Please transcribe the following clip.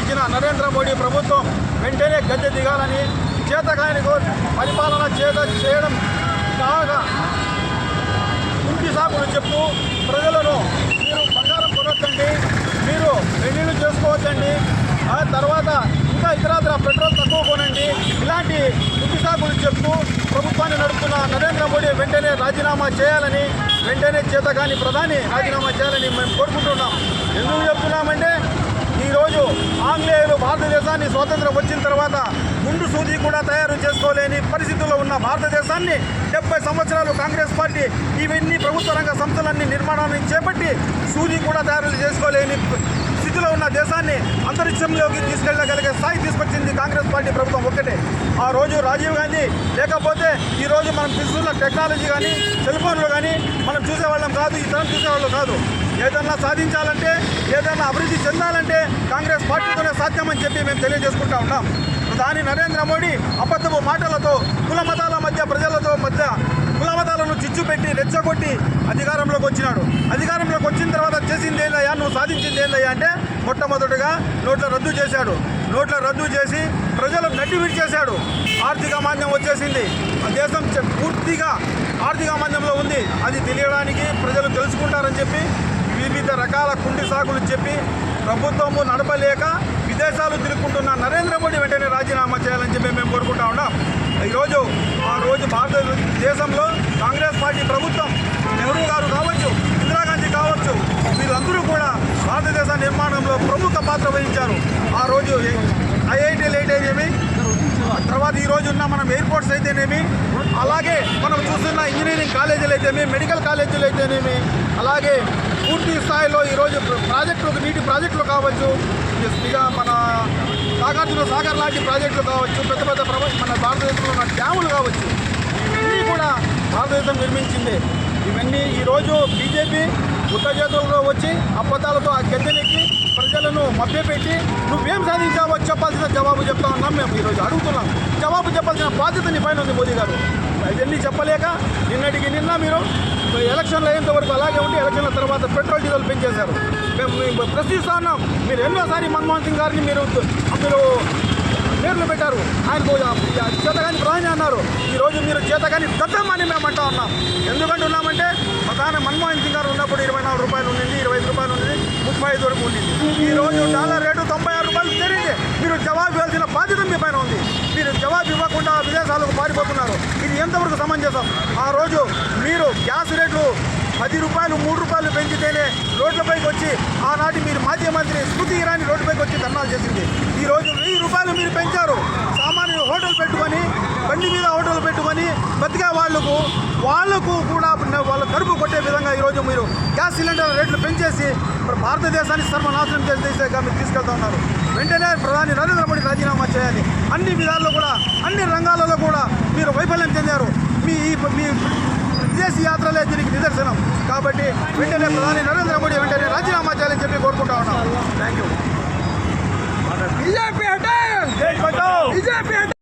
చూపించిన నరేంద్ర మోడీ ప్రభుత్వం వెంటనే గద్దె దిగాలని, చేతకాని పరిపాలన చేయడం కాగా ఇంటి సాకులు చెప్తూ ప్రజలను మీరు బంగారం కొనొద్దండి, మీరు పెళ్లిళ్ళు చేసుకోవద్దండి, ఆ తర్వాత ఇంకా ఇతరత్ర పెట్రోల్ తక్కువ కొనండి, ఇలాంటి ఇంటి సాకులు చెప్తూ ప్రభుత్వాన్ని నడుపుతున్న నరేంద్ర మోడీ వెంటనే రాజీనామా చేయాలని, వెంటనే చేతకాని ప్రధాని రాజీనామా చేయాలని మేము కోరుకుంటున్నాం. ఎందుకు చెప్తున్నామంటే ఈరోజు ఆంగ్లేయులు భారతదేశాన్ని స్వాతంత్రం వచ్చిన తర్వాత గుండు సూది కూడా తయారు చేసుకోలేని పరిస్థితుల్లో ఉన్న భారతదేశాన్ని 70 సంవత్సరాలు కాంగ్రెస్ పార్టీ ఇవన్నీ ప్రభుత్వ రంగ సంస్థలన్నీ నిర్మాణాన్ని చేపట్టి సూది కూడా తయారు చేసుకోలేని స్థితిలో ఉన్న దేశాన్ని అంతరిక్షంలోకి తీసుకెళ్లగలిగే స్థాయి తీసుకొచ్చింది కాంగ్రెస్ పార్టీ ప్రభుత్వం ఒక్కటే. ఆ రోజు రాజీవ్ గాంధీ లేకపోతే ఈరోజు మనం తీసుకున్న టెక్నాలజీ కానీ సెల్ ఫోన్లు కానీ మనం చూసేవాళ్ళం కాదు, ఈ తరం చూసేవాళ్ళం కాదు. ఏదన్నా సాధించాలంటే, ఏదైనా అభివృద్ధి చెందాలంటే కాంగ్రెస్ పార్టీతోనే సాధ్యమని చెప్పి మేము తెలియజేసుకుంటా ఉన్నాం. ప్రధాని నరేంద్ర మోడీ అబద్ధపు మాటలతో కుల మతాల మధ్య ప్రజలతో మధ్య కుల మతాలను చిచ్చు పెట్టి రెచ్చగొట్టి అధికారంలోకి వచ్చినాడు. అధికారంలోకి వచ్చిన తర్వాత చేసింది ఏందయ్యా, నువ్వు సాధించింది ఏందయ్యా అంటే మొట్టమొదటిగా నోట్ల రద్దు చేశాడు. నోట్ల రద్దు చేసి ప్రజలు నడ్డి విడిచేశాడు. ఆర్థిక మాంద్యం వచ్చేసింది. దేశం పూర్తిగా ఆర్థిక మాంద్యంలో ఉంది. అది తెలియడానికి ప్రజలు తెలుసుకుంటారని చెప్పి వివిధ రకాల కుంటి సాకులు చెప్పి ప్రభుత్వము నడపలేక విదేశాలు తిరుగుకుంటున్న నరేంద్ర మోడీ వెంటనే రాజీనామా చేయాలని చెప్పి మేము కోరుకుంటా ఉన్నాం. ఆ రోజు భారతదేశంలో కాంగ్రెస్ పార్టీ ప్రభుత్వం నెహ్రూ గారు కావచ్చు, ఇందిరాగాంధీ కావచ్చు, వీళ్ళందరూ కూడా భారతదేశ నిర్మాణంలో ప్రముఖ పాత్ర వహించారు. ఆ రోజు ఐఐటీలు అయితేనేమి, తర్వాత ఈరోజు ఉన్న మనం ఎయిర్పోర్ట్స్ అయితేనేమి, అలాగే మనం చూస్తున్న ఇంజనీరింగ్ కాలేజీలు అయితేనేమి, మెడికల్ కాలేజీలు అయితేనేమి, అలాగే పూర్తి స్థాయిలో ఈరోజు ప్రాజెక్టులు, నీటి ప్రాజెక్టులు కావచ్చు, ఇక మన నాగార్జున సాగర్ లాంటి ప్రాజెక్టులు కావచ్చు, పెద్ద పెద్ద మన భారతదేశంలో ఉన్న డ్యాములు కావచ్చు, ఇవన్నీ కూడా భారతదేశం నిర్మించింది. ఇవన్నీ ఈరోజు బీజేపీ ఉత్త చేతుల్లో వచ్చి అబద్ధాలతో ఆ గద్దెనెక్కి ప్రజలను మభ్యపెట్టి నువ్వేం సాధించావో చెప్పాల్సిన జవాబు చెప్తా ఉన్నాం. మేము ఈరోజు అడుగుతున్నాం, జవాబు చెప్పాల్సిన బాధ్యత నీ పైన ఉంది మోదీ గారు. ఇవన్నీ చెప్పలేక నిన్నటికి నిన్న మీరు ఎలక్షన్లు అయ్యేంత వరకు అలాగే ఉండి ఎలక్షన్ల తర్వాత పెట్రోల్ డీజిల్ పెంచేశారు. మేము ప్రశ్నిస్తా ఉన్నాం. మీరు ఎన్నోసారి మన్మోహన్ సింగ్ గారిని మీరు పేర్లు పెట్టారు. ఆయనకు చేతగాని ప్రధాని అన్నారు. ఈరోజు మీరు చేతగాని దద్దమ్మని మేము అంటా ఉన్నాం. ఎందుకంటే ఉన్నామంటే ప్రధాని మన్మోహన్ సింగ్ గారు ఉన్నప్పుడు 24 రూపాయలు ఉండింది, 25 రూపాయలు ఉండింది, 35 వరకు ఉండింది. ఈరోజు డాలర్ రేటు 96 రూపాయలు చేరింది. మీరు జవాబు ఇవ్వాల్సిన బాధ్యత మీ పైన ఉంది. మీరు జవాబు ఇవ్వకుండా విదేశాలకు పారిపోతున్నారు. ఇది ఎంతవరకు సమంజసం? ఆ రోజు మీరు గ్యాస్ రేట్లు 10 రూపాయలు 3 రూపాయలు పెంచితేనే రోడ్లపైకి వచ్చి ఆనాటి మీరు మాజీ మంత్రి స్మృతి ఇరానీ రోడ్డుపైకి వచ్చి ధర్నాలు చేసింది. ఈరోజు 1000 రూపాయలు మీరు పెంచారు. సామాన్యులు హోటల్ పెట్టుకొని, బండి మీద హోటల్ పెట్టుకొని బతికే వాళ్లకు కూడా వాళ్ళ కడుపు కొట్టే విధంగా ఈరోజు మీరు గ్యాస్ సిలిండర్ రేట్లు పెంచేసి భారతదేశాన్ని సర్వనాశనం చేసేగా మీరు తీసుకెళ్తా ఉన్నారు. వెంటనే ప్రధాని నరేంద్ర మోడీ రాజీనామా చేయాలి. అన్ని విధాల్లో కూడా, అన్ని రంగాలలో కూడా మీరు వైఫల్యం చెందారు. మీ విదేశీ యాత్రలే దీనికి నిదర్శనం. కాబట్టి వెంటనే ప్రధాని నరేంద్ర మోడీ వెంటనే రాజీనామా చేయాలని చెప్పి కోరుకుంటా ఉన్నాం. Thank you.